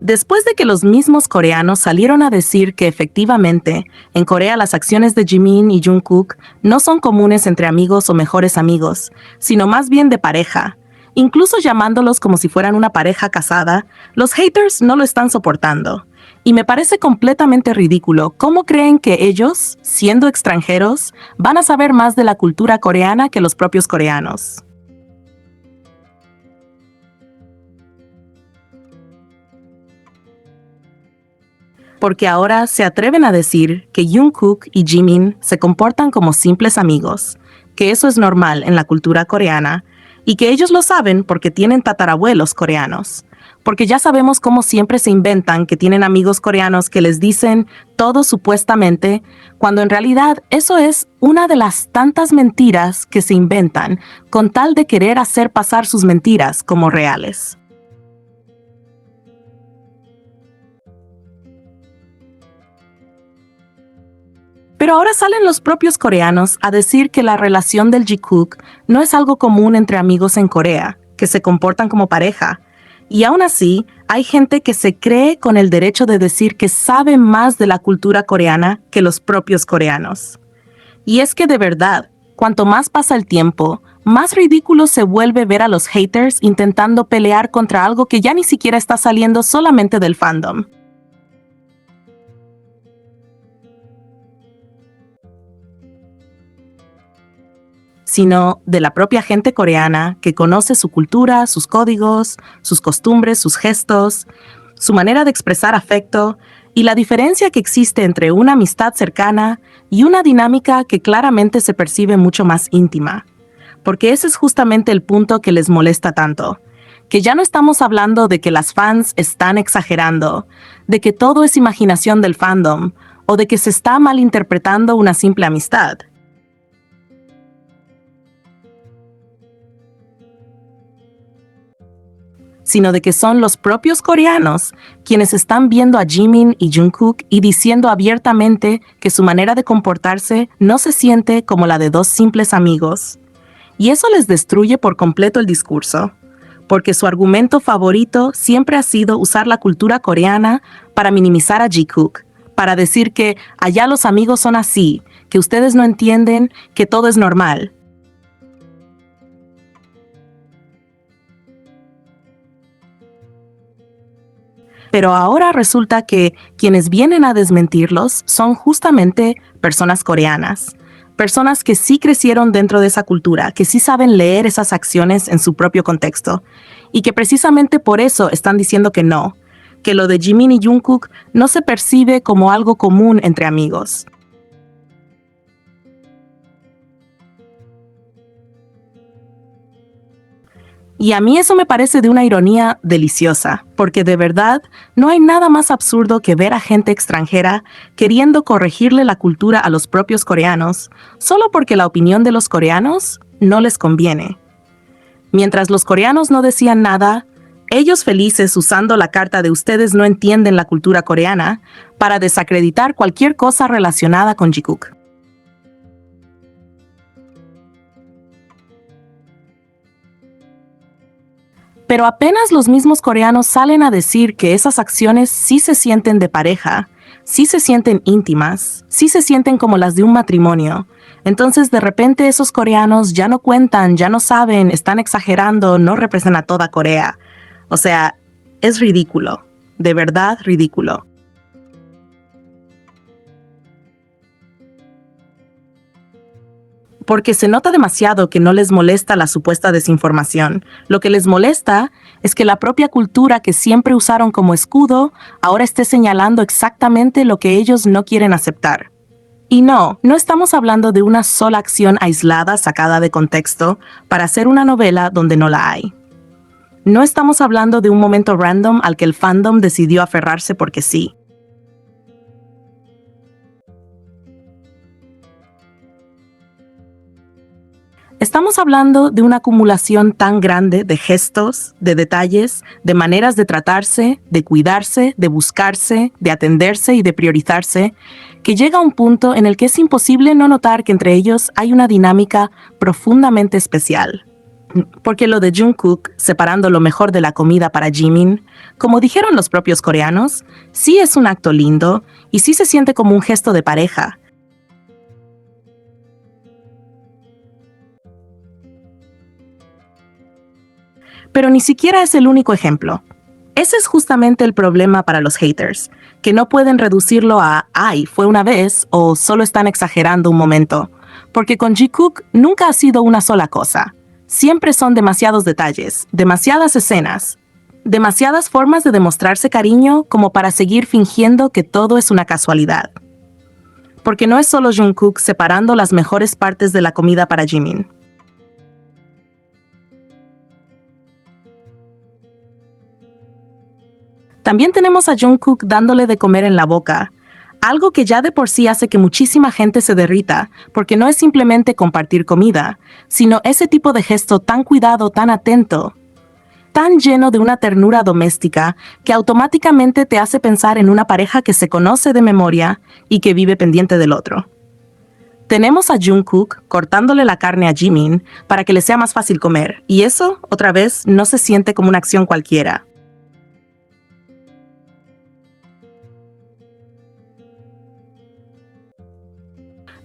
Después de que los mismos coreanos salieron a decir que efectivamente, en Corea las acciones de Jimin y Jungkook no son comunes entre amigos o mejores amigos, sino más bien de pareja, incluso llamándolos como si fueran una pareja casada, los haters no lo están soportando. Y me parece completamente ridículo cómo creen que ellos, siendo extranjeros, van a saber más de la cultura coreana que los propios coreanos. Porque ahora se atreven a decir que Jungkook y Jimin se comportan como simples amigos, que eso es normal en la cultura coreana, y que ellos lo saben porque tienen tatarabuelos coreanos. Porque ya sabemos cómo siempre se inventan que tienen amigos coreanos que les dicen todo supuestamente, cuando en realidad eso es una de las tantas mentiras que se inventan con tal de querer hacer pasar sus mentiras como reales. Pero ahora salen los propios coreanos a decir que la relación del Jikook no es algo común entre amigos en Corea, que se comportan como pareja. Y aún así, hay gente que se cree con el derecho de decir que sabe más de la cultura coreana que los propios coreanos. Y es que de verdad, cuanto más pasa el tiempo, más ridículo se vuelve ver a los haters intentando pelear contra algo que ya ni siquiera está saliendo solamente del fandom, sino de la propia gente coreana que conoce su cultura, sus códigos, sus costumbres, sus gestos, su manera de expresar afecto y la diferencia que existe entre una amistad cercana y una dinámica que claramente se percibe mucho más íntima. Porque ese es justamente el punto que les molesta tanto, que ya no estamos hablando de que las fans están exagerando, de que todo es imaginación del fandom o de que se está malinterpretando una simple amistad. Sino de que son los propios coreanos quienes están viendo a Jimin y Jungkook y diciendo abiertamente que su manera de comportarse no se siente como la de dos simples amigos. Y eso les destruye por completo el discurso, porque su argumento favorito siempre ha sido usar la cultura coreana para minimizar a Jikook, para decir que allá los amigos son así, que ustedes no entienden, que todo es normal. Pero ahora resulta que quienes vienen a desmentirlos son justamente personas coreanas. Personas que sí crecieron dentro de esa cultura, que sí saben leer esas acciones en su propio contexto. Y que precisamente por eso están diciendo que no, que lo de Jimin y Jungkook no se percibe como algo común entre amigos. Y a mí eso me parece de una ironía deliciosa, porque de verdad no hay nada más absurdo que ver a gente extranjera queriendo corregirle la cultura a los propios coreanos, solo porque la opinión de los coreanos no les conviene. Mientras los coreanos no decían nada, ellos felices usando la carta de ustedes no entienden la cultura coreana para desacreditar cualquier cosa relacionada con Jikook. Pero apenas los mismos coreanos salen a decir que esas acciones sí se sienten de pareja, sí se sienten íntimas, sí se sienten como las de un matrimonio. Entonces de repente esos coreanos ya no cuentan, ya no saben, están exagerando, no representan a toda Corea. O sea, es ridículo, de verdad ridículo. Porque se nota demasiado que no les molesta la supuesta desinformación. Lo que les molesta es que la propia cultura que siempre usaron como escudo ahora esté señalando exactamente lo que ellos no quieren aceptar. Y no estamos hablando de una sola acción aislada sacada de contexto para hacer una novela donde no la hay. No estamos hablando de un momento random al que el fandom decidió aferrarse porque sí. Estamos hablando de una acumulación tan grande de gestos, de detalles, de maneras de tratarse, de cuidarse, de buscarse, de atenderse y de priorizarse, que llega a un punto en el que es imposible no notar que entre ellos hay una dinámica profundamente especial. Porque lo de Jungkook separando lo mejor de la comida para Jimin, como dijeron los propios coreanos, sí es un acto lindo y sí se siente como un gesto de pareja. Pero ni siquiera es el único ejemplo. Ese es justamente el problema para los haters, que no pueden reducirlo a «ay, fue una vez» o «solo están exagerando un momento», porque con Jikook nunca ha sido una sola cosa. Siempre son demasiados detalles, demasiadas escenas, demasiadas formas de demostrarse cariño como para seguir fingiendo que todo es una casualidad. Porque no es solo Jungkook separando las mejores partes de la comida para Jimin. También tenemos a Jungkook dándole de comer en la boca, algo que ya de por sí hace que muchísima gente se derrita, porque no es simplemente compartir comida, sino ese tipo de gesto tan cuidado, tan atento, tan lleno de una ternura doméstica que automáticamente te hace pensar en una pareja que se conoce de memoria y que vive pendiente del otro. Tenemos a Jungkook cortándole la carne a Jimin para que le sea más fácil comer, y eso, otra vez, no se siente como una acción cualquiera.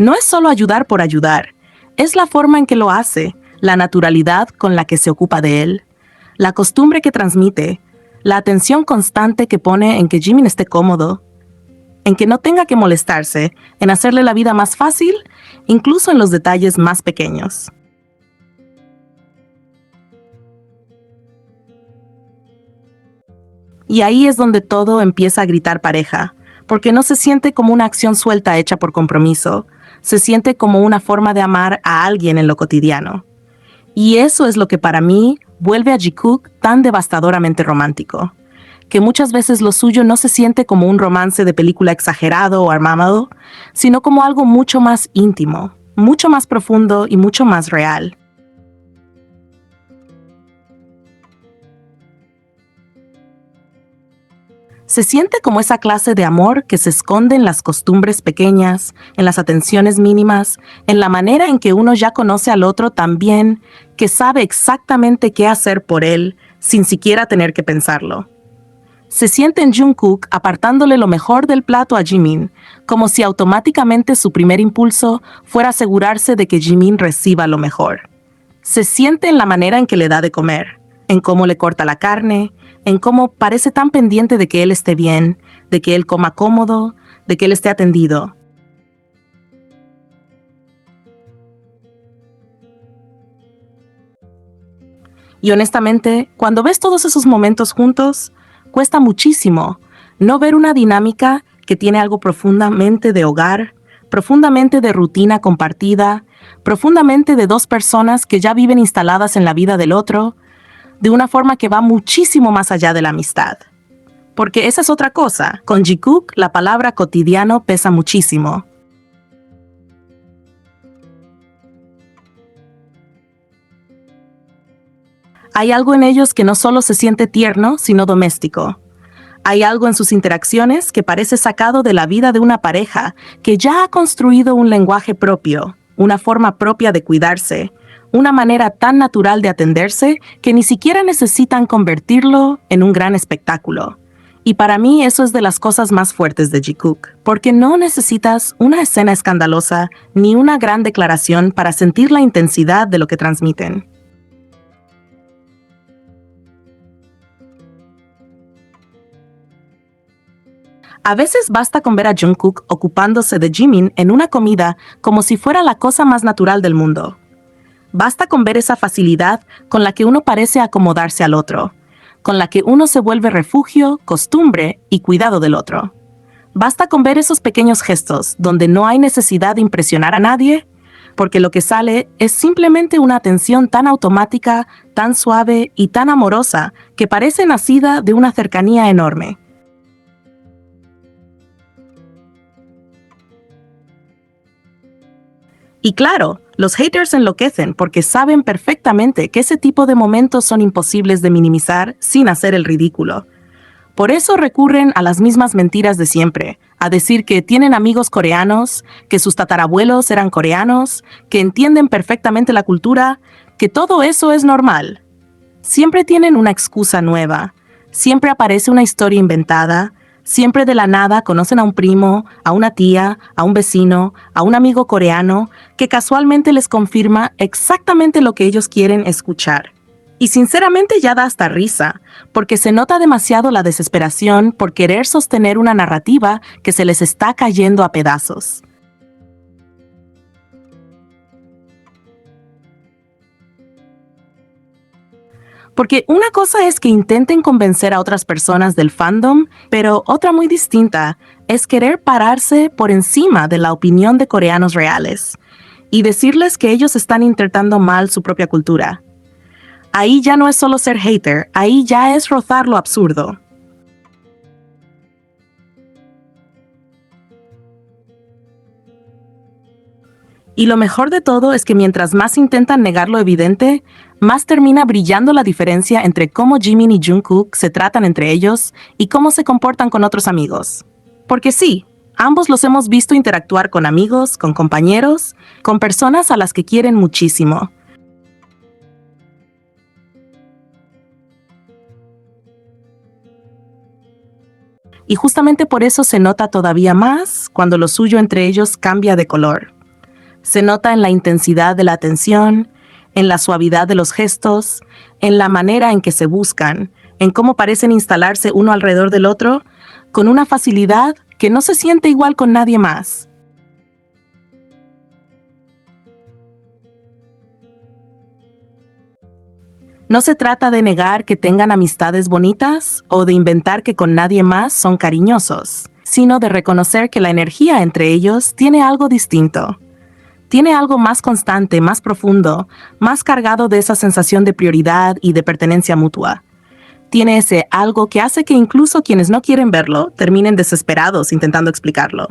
No es solo ayudar por ayudar, es la forma en que lo hace, la naturalidad con la que se ocupa de él, la costumbre que transmite, la atención constante que pone en que Jimin esté cómodo, en que no tenga que molestarse, en hacerle la vida más fácil, incluso en los detalles más pequeños. Y ahí es donde todo empieza a gritar pareja, porque no se siente como una acción suelta hecha por compromiso, se siente como una forma de amar a alguien en lo cotidiano. Y eso es lo que para mí vuelve a Jikook tan devastadoramente romántico, que muchas veces lo suyo no se siente como un romance de película exagerado o armado, sino como algo mucho más íntimo, mucho más profundo y mucho más real. Se siente como esa clase de amor que se esconde en las costumbres pequeñas, en las atenciones mínimas, en la manera en que uno ya conoce al otro tan bien, que sabe exactamente qué hacer por él, sin siquiera tener que pensarlo. Se siente en Jungkook apartándole lo mejor del plato a Jimin, como si automáticamente su primer impulso fuera asegurarse de que Jimin reciba lo mejor. Se siente en la manera en que le da de comer, en cómo le corta la carne, en cómo parece tan pendiente de que él esté bien, de que él coma cómodo, de que él esté atendido. Y honestamente, cuando ves todos esos momentos juntos, cuesta muchísimo no ver una dinámica que tiene algo profundamente de hogar, profundamente de rutina compartida, profundamente de dos personas que ya viven instaladas en la vida del otro, de una forma que va muchísimo más allá de la amistad. Porque esa es otra cosa, con Jikook la palabra cotidiano pesa muchísimo. Hay algo en ellos que no solo se siente tierno, sino doméstico. Hay algo en sus interacciones que parece sacado de la vida de una pareja que ya ha construido un lenguaje propio, una forma propia de cuidarse, una manera tan natural de atenderse que ni siquiera necesitan convertirlo en un gran espectáculo. Y para mí eso es de las cosas más fuertes de Jikook, porque no necesitas una escena escandalosa ni una gran declaración para sentir la intensidad de lo que transmiten. A veces basta con ver a Jungkook ocupándose de Jimin en una comida como si fuera la cosa más natural del mundo. Basta con ver esa facilidad con la que uno parece acomodarse al otro, con la que uno se vuelve refugio, costumbre y cuidado del otro. Basta con ver esos pequeños gestos donde no hay necesidad de impresionar a nadie, porque lo que sale es simplemente una atención tan automática, tan suave y tan amorosa que parece nacida de una cercanía enorme. Y claro, los haters enloquecen porque saben perfectamente que ese tipo de momentos son imposibles de minimizar sin hacer el ridículo. Por eso recurren a las mismas mentiras de siempre, a decir que tienen amigos coreanos, que sus tatarabuelos eran coreanos, que entienden perfectamente la cultura, que todo eso es normal. Siempre tienen una excusa nueva, siempre aparece una historia inventada, siempre de la nada conocen a un primo, a una tía, a un vecino, a un amigo coreano, que casualmente les confirma exactamente lo que ellos quieren escuchar. Y sinceramente ya da hasta risa, porque se nota demasiado la desesperación por querer sostener una narrativa que se les está cayendo a pedazos. Porque una cosa es que intenten convencer a otras personas del fandom, pero otra muy distinta es querer pararse por encima de la opinión de coreanos reales y decirles que ellos están interpretando mal su propia cultura. Ahí ya no es solo ser hater, ahí ya es rozar lo absurdo. Y lo mejor de todo es que mientras más intentan negar lo evidente, más termina brillando la diferencia entre cómo Jimin y Jungkook se tratan entre ellos y cómo se comportan con otros amigos. Porque sí, ambos los hemos visto interactuar con amigos, con compañeros, con personas a las que quieren muchísimo. Y justamente por eso se nota todavía más cuando lo suyo entre ellos cambia de color. Se nota en la intensidad de la atención, en la suavidad de los gestos, en la manera en que se buscan, en cómo parecen instalarse uno alrededor del otro, con una facilidad que no se siente igual con nadie más. No se trata de negar que tengan amistades bonitas o de inventar que con nadie más son cariñosos, sino de reconocer que la energía entre ellos tiene algo distinto. Tiene algo más constante, más profundo, más cargado de esa sensación de prioridad y de pertenencia mutua. Tiene ese algo que hace que incluso quienes no quieren verlo terminen desesperados intentando explicarlo.